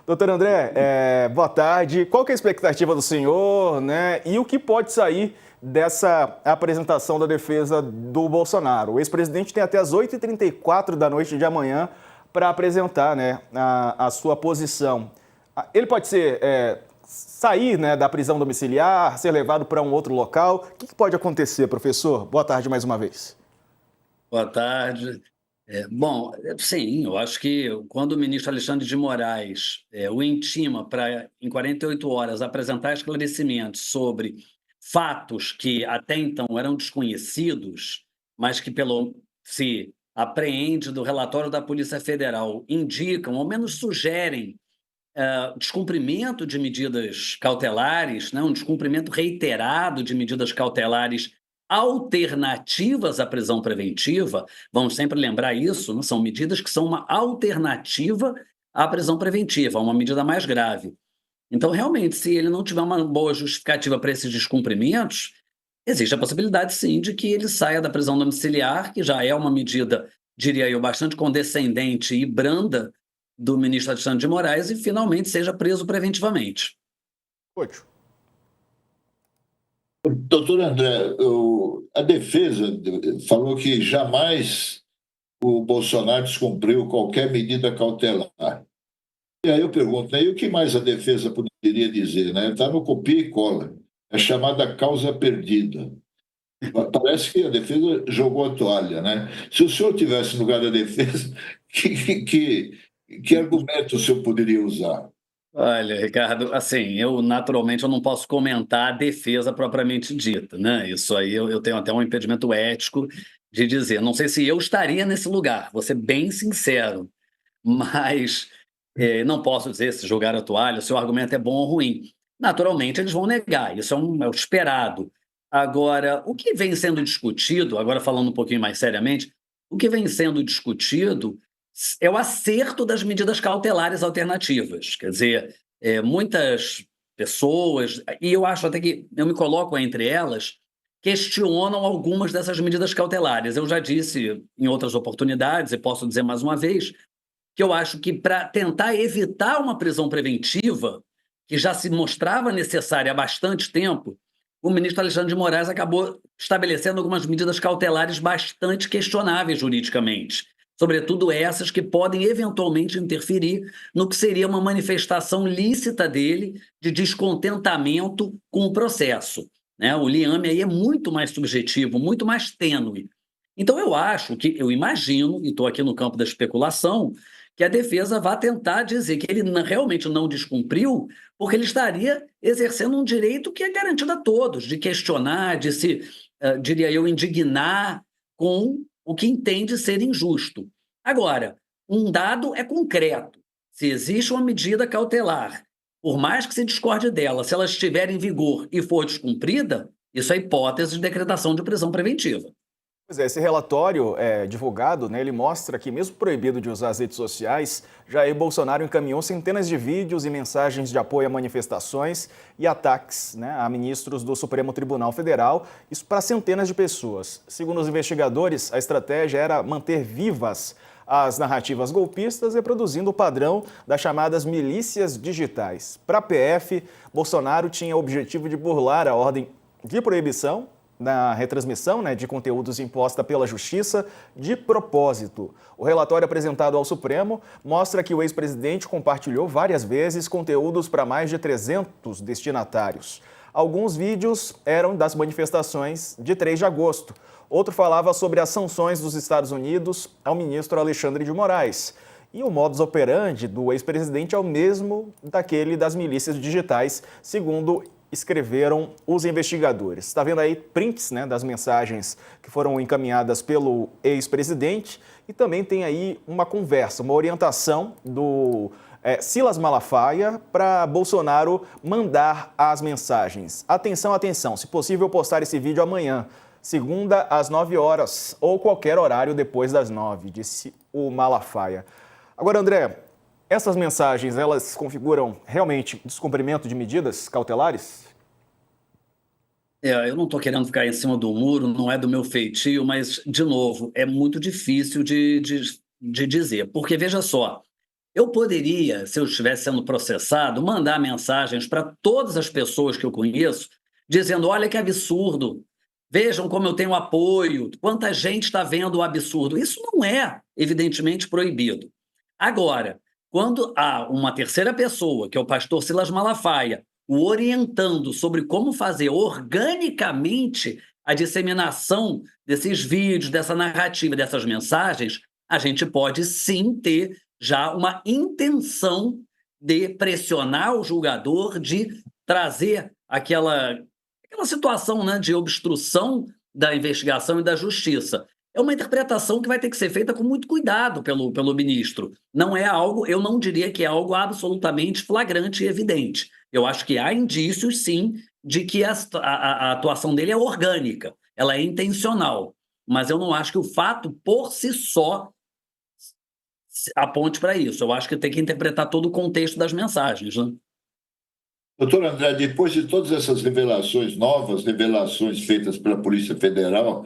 Doutor André, boa tarde. Qual que é a expectativa do senhor, né? E o que pode sair dessa apresentação da defesa do Bolsonaro? O ex-presidente tem até as 8h34 da noite de amanhã para apresentar, né, a sua posição. Ele pode sair, né, da prisão domiciliar, ser levado para um outro local. O que pode acontecer, professor? Boa tarde mais uma vez. Boa tarde. Bom, sim, eu acho que quando o ministro Alexandre de Moraes o intima para, em 48 horas, apresentar esclarecimentos sobre fatos que até então eram desconhecidos, mas que, pelo se apreende do relatório da Polícia Federal, indicam, ou menos sugerem, descumprimento de medidas cautelares, né, um descumprimento reiterado de medidas cautelares alternativas à prisão preventiva, vamos sempre lembrar isso, né, são medidas que são uma alternativa à prisão preventiva, uma medida mais grave. Então, realmente, se ele não tiver uma boa justificativa para esses descumprimentos, existe a possibilidade, sim, de que ele saia da prisão domiciliar, que já é uma medida, diria eu, bastante condescendente e branda do ministro Alexandre de Moraes e finalmente seja preso preventivamente. Ótimo. Doutor André, a defesa falou que jamais o Bolsonaro descumpriu qualquer medida cautelar. E aí eu pergunto, né, e o que mais a defesa poderia dizer? Né? Está no copia e cola. É chamada causa perdida. Parece que a defesa jogou a toalha, né? Se o senhor tivesse no lugar da defesa, que argumento o senhor poderia usar? Olha, Ricardo, assim, eu naturalmente eu não posso comentar a defesa propriamente dita, né? Isso aí eu tenho até um impedimento ético de dizer. Não sei se eu estaria nesse lugar, vou ser bem sincero, mas não posso dizer se jogar a toalha, se o argumento é bom ou ruim. Naturalmente, eles vão negar, isso é o esperado. Agora, o que vem sendo discutido, agora falando um pouquinho mais seriamente, o que vem sendo discutido é o acerto das medidas cautelares alternativas. Quer dizer, muitas pessoas, e eu acho até que eu me coloco entre elas, questionam algumas dessas medidas cautelares. Eu já disse em outras oportunidades, e posso dizer mais uma vez, que eu acho que para tentar evitar uma prisão preventiva, que já se mostrava necessária há bastante tempo, o ministro Alexandre de Moraes acabou estabelecendo algumas medidas cautelares bastante questionáveis juridicamente, sobretudo essas que podem eventualmente interferir no que seria uma manifestação lícita dele de descontentamento com o processo, né? O liame aí é muito mais subjetivo, muito mais tênue. Então eu imagino, e estou aqui no campo da especulação, que a defesa vai tentar dizer que ele realmente não descumpriu, porque ele estaria exercendo um direito que é garantido a todos, de questionar, de se, diria eu, indignar com o que entende ser injusto. Agora, um dado é concreto. Se existe uma medida cautelar, por mais que se discorde dela, se ela estiver em vigor e for descumprida, isso é hipótese de decretação de prisão preventiva. Pois é, esse relatório divulgado, né, ele mostra que, mesmo proibido de usar as redes sociais, Jair Bolsonaro encaminhou centenas de vídeos e mensagens de apoio a manifestações e ataques, né, a ministros do Supremo Tribunal Federal, isso para centenas de pessoas. Segundo os investigadores, a estratégia era manter vivas as narrativas golpistas, reproduzindo o padrão das chamadas milícias digitais. Para a PF, Bolsonaro tinha o objetivo de burlar a ordem de proibição na retransmissão, né, de conteúdos imposta pela Justiça de propósito. O relatório apresentado ao Supremo mostra que o ex-presidente compartilhou várias vezes conteúdos para mais de 300 destinatários. Alguns vídeos eram das manifestações de 3 de agosto. Outro falava sobre as sanções dos Estados Unidos ao ministro Alexandre de Moraes. E o modus operandi do ex-presidente é o mesmo daquele das milícias digitais, segundo escreveram os investigadores. Está vendo aí prints, né, das mensagens que foram encaminhadas pelo ex-presidente e também tem aí uma conversa, uma orientação do Silas Malafaia para Bolsonaro mandar as mensagens. Atenção, atenção, se possível postar esse vídeo amanhã, segunda às 9 horas ou qualquer horário depois das 9, disse o Malafaia. Agora, André, essas mensagens, elas configuram realmente descumprimento de medidas cautelares? Eu não estou querendo ficar em cima do muro, não é do meu feitio, mas, de novo, é muito difícil de dizer. Porque, veja só, Eu poderia, se eu estivesse sendo processado, mandar mensagens para todas as pessoas que eu conheço, dizendo: olha que absurdo, vejam como eu tenho apoio, quanta gente está vendo o absurdo. Isso não é, evidentemente, proibido. Agora, quando há uma terceira pessoa, que é o pastor Silas Malafaia, o orientando sobre como fazer organicamente a disseminação desses vídeos, dessa narrativa, dessas mensagens, a gente pode sim ter já uma intenção de pressionar o julgador, de trazer aquela situação, né, de obstrução da investigação e da justiça. É uma interpretação que vai ter que ser feita com muito cuidado pelo ministro. Não é algo, eu não diria que é algo absolutamente flagrante e evidente. Eu acho que há indícios, sim, de que a atuação dele é orgânica, ela é intencional. Mas eu não acho que o fato por si só aponte para isso. Eu acho que tem que interpretar todo o contexto das mensagens, né? Doutor André, depois de todas essas revelações, novas revelações feitas pela Polícia Federal,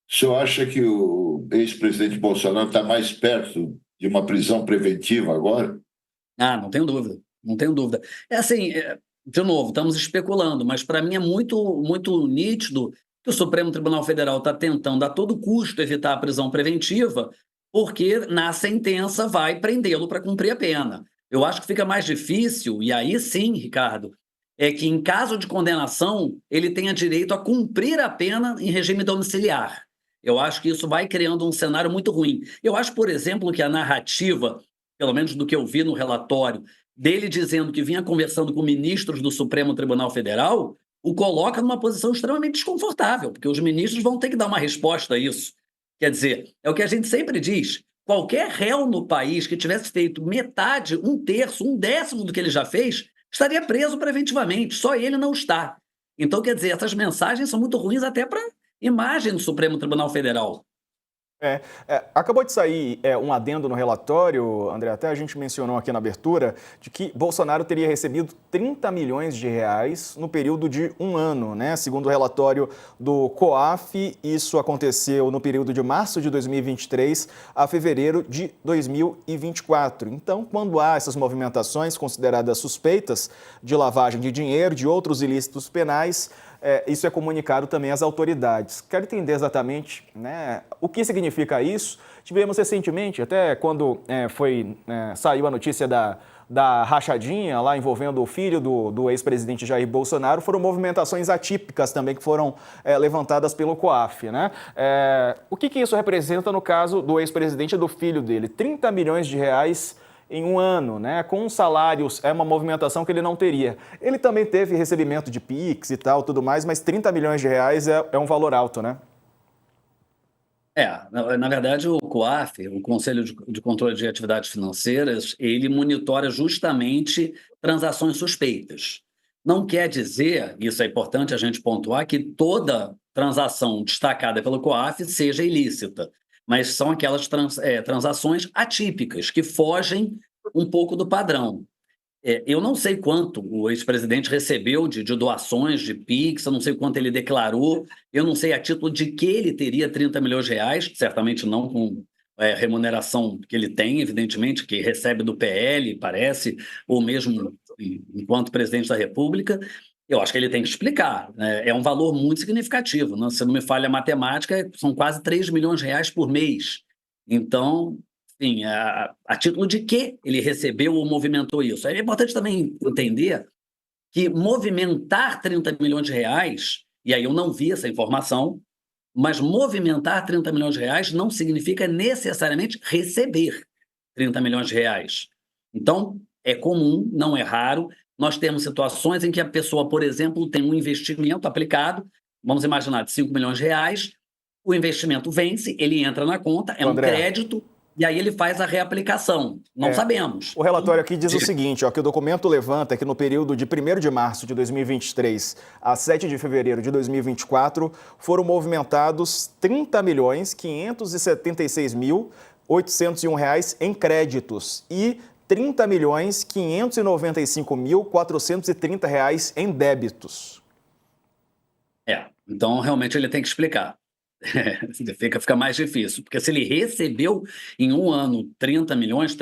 o senhor acha que o ex-presidente Bolsonaro está mais perto de uma prisão preventiva agora? Ah, não tenho dúvida, não tenho dúvida. É assim, de novo, estamos especulando, mas para mim é muito, muito nítido que o Supremo Tribunal Federal está tentando a todo custo evitar a prisão preventiva, porque na sentença vai prendê-lo para cumprir a pena. Eu acho que fica mais difícil, e aí sim, Ricardo, é que em caso de condenação, ele tenha direito a cumprir a pena em regime domiciliar. Eu acho que isso vai criando um cenário muito ruim. Eu acho, por exemplo, que a narrativa, pelo menos do que eu vi no relatório, dele dizendo que vinha conversando com ministros do Supremo Tribunal Federal, o coloca numa posição extremamente desconfortável, porque os ministros vão ter que dar uma resposta a isso. Quer dizer, é o que a gente sempre diz: qualquer réu no país que tivesse feito metade, um terço, um décimo do que ele já fez, estaria preso preventivamente, só ele não está. Então, quer dizer, essas mensagens são muito ruins até para a imagem do Supremo Tribunal Federal. Acabou de sair um adendo no relatório, André, até a gente mencionou aqui na abertura, de que Bolsonaro teria recebido 30 milhões de reais no período de um ano, né? Segundo o relatório do COAF, isso aconteceu no período de março de 2023 a fevereiro de 2024. Então, quando há essas movimentações consideradas suspeitas de lavagem de dinheiro, de outros ilícitos penais, isso é comunicado também às autoridades. Quero entender exatamente, né, o que significa isso. Tivemos recentemente, até quando saiu a notícia da rachadinha lá envolvendo o filho do ex-presidente Jair Bolsonaro, foram movimentações atípicas também que foram levantadas pelo COAF, né? O que isso representa no caso do ex-presidente e do filho dele? 30 milhões de reais em um ano, né? Com salários, é uma movimentação que ele não teria. Ele também teve recebimento de Pix e tal, tudo mais, mas 30 milhões de reais é um valor alto, né? Na verdade, o COAF, o Conselho de Controle de Atividades Financeiras, ele monitora justamente transações suspeitas. Não quer dizer, isso é importante a gente pontuar, que toda transação destacada pelo COAF seja ilícita, mas são aquelas transações atípicas, que fogem um pouco do padrão. Eu não sei quanto o ex-presidente recebeu de doações, de Pix, eu não sei quanto ele declarou, eu não sei a título de que ele teria 30 milhões de reais, certamente não com remuneração que ele tem, evidentemente, que recebe do PL, parece, ou mesmo enquanto presidente da República. Eu acho que ele tem que explicar, né? É um valor muito significativo, né? Se não me falha a matemática, são quase 3 milhões de reais por mês. Então, enfim, a título de que ele recebeu ou movimentou isso. É importante também entender que movimentar 30 milhões de reais, e aí eu não vi essa informação, mas movimentar 30 milhões de reais não significa necessariamente receber 30 milhões de reais. Então, é comum, não é raro, nós temos situações em que a pessoa, por exemplo, tem um investimento aplicado, vamos imaginar, de 5 milhões de reais, o investimento vence, ele entra na conta, é um crédito, e aí ele faz a reaplicação. Não sabemos. O relatório aqui diz o seguinte, ó, que o documento levanta que no período de 1º de março de 2023 a 7 de fevereiro de 2024 foram movimentados 30.576.801 reais em créditos e 30.595.430 reais em débitos. Então realmente ele tem que explicar. Fica mais difícil, porque se ele recebeu em um ano 30 milhões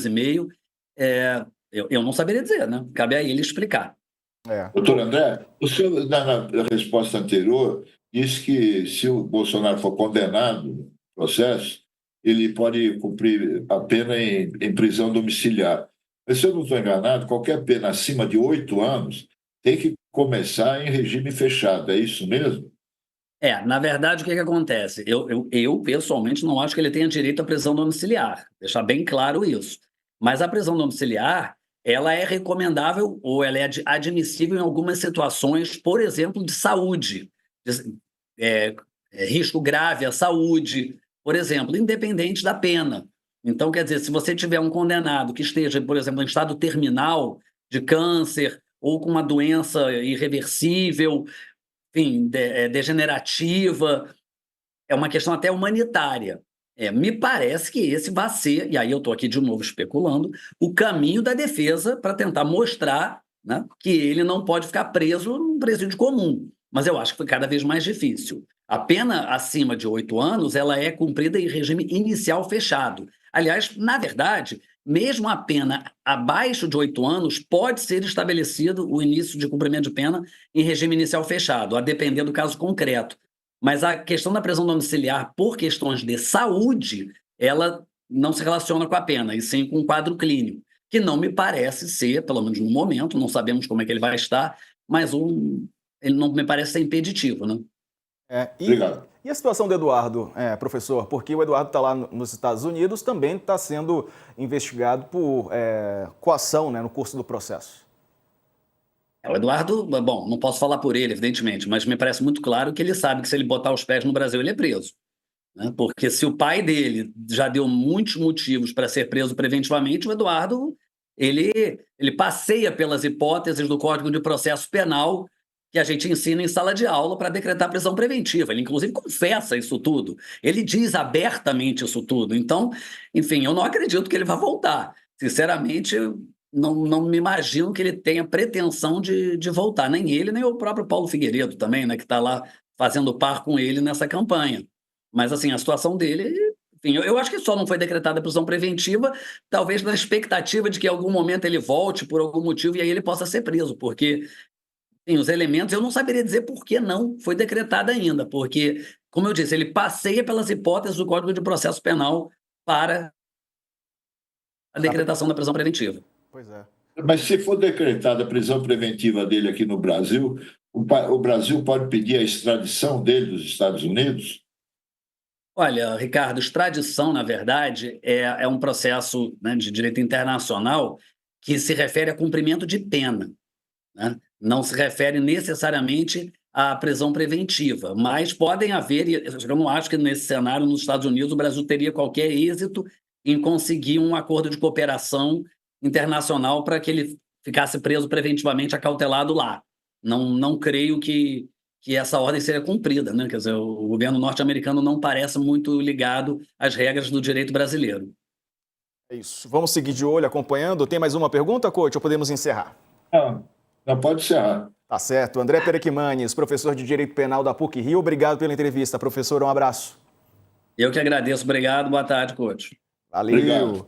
e meio, Eu não saberia dizer, né? Cabe a ele explicar. Doutor André, o senhor, na resposta anterior, disse que se o Bolsonaro for condenado no processo, ele pode cumprir a pena em prisão domiciliar. Mas, se eu não estou enganado, qualquer pena acima de 8 anos tem que começar em regime fechado, é isso mesmo? Na verdade, o que acontece? Eu, pessoalmente, não acho que ele tenha direito à prisão domiciliar, deixar bem claro isso. Mas a prisão domiciliar, ela é recomendável ou ela é admissível em algumas situações, por exemplo, de saúde, risco grave à saúde, por exemplo, independente da pena. Então, quer dizer, se você tiver um condenado que esteja, por exemplo, em estado terminal de câncer ou com uma doença irreversível, enfim, degenerativa, é uma questão até humanitária. Me parece que esse vai ser, e aí eu estou aqui de novo especulando, o caminho da defesa para tentar mostrar, né, que ele não pode ficar preso num presídio comum. Mas eu acho que foi cada vez mais difícil. A pena acima de 8 anos ela é cumprida em regime inicial fechado. Aliás, na verdade, mesmo a pena abaixo de 8 anos pode ser estabelecido o início de cumprimento de pena em regime inicial fechado, a depender do caso concreto. Mas a questão da prisão domiciliar por questões de saúde, ela não se relaciona com a pena, e sim com o quadro clínico, que não me parece ser, pelo menos no momento, não sabemos como é que ele vai estar, mas ele não me parece ser impeditivo, né? Obrigado. E a situação do Eduardo, professor? Porque o Eduardo está lá nos Estados Unidos, também está sendo investigado por coação, né, no curso do processo. O Eduardo, bom, não posso falar por ele, evidentemente, mas me parece muito claro que ele sabe que se ele botar os pés no Brasil, ele é preso, né? Porque se o pai dele já deu muitos motivos para ser preso preventivamente, o Eduardo, ele passeia pelas hipóteses do Código de Processo Penal que a gente ensina em sala de aula para decretar prisão preventiva. Ele, inclusive, confessa isso tudo. Ele diz abertamente isso tudo. Então, enfim, eu não acredito que ele vá voltar. Sinceramente, não me imagino que ele tenha pretensão de voltar. Nem ele, nem o próprio Paulo Figueiredo também, né, que está lá fazendo par com ele nessa campanha. Mas, assim, a situação dele... Enfim, eu acho que só não foi decretada a prisão preventiva, talvez na expectativa de que em algum momento ele volte por algum motivo e aí ele possa ser preso, porque... Sim, os elementos, eu não saberia dizer por que não foi decretada ainda, porque, como eu disse, ele passeia pelas hipóteses do Código de Processo Penal para a decretação da prisão preventiva. Pois é. Mas se for decretada a prisão preventiva dele aqui no Brasil, o Brasil pode pedir a extradição dele dos Estados Unidos? Olha, Ricardo, extradição, na verdade, é um processo, né, de direito internacional que se refere a cumprimento de pena, né? Não se refere necessariamente à prisão preventiva, mas podem haver, e eu não acho que nesse cenário nos Estados Unidos o Brasil teria qualquer êxito em conseguir um acordo de cooperação internacional para que ele ficasse preso preventivamente acautelado lá. Não creio que essa ordem seja cumprida, né? Quer dizer, o governo norte-americano não parece muito ligado às regras do direito brasileiro. É isso. Vamos seguir de olho, acompanhando. Tem mais uma pergunta, coach, ou podemos encerrar? Não pode encerrar. Tá certo. André Perequimanes, professor de Direito Penal da PUC-Rio, obrigado pela entrevista. Professor, um abraço. Eu que agradeço. Obrigado. Boa tarde, coach. Valeu. Obrigado.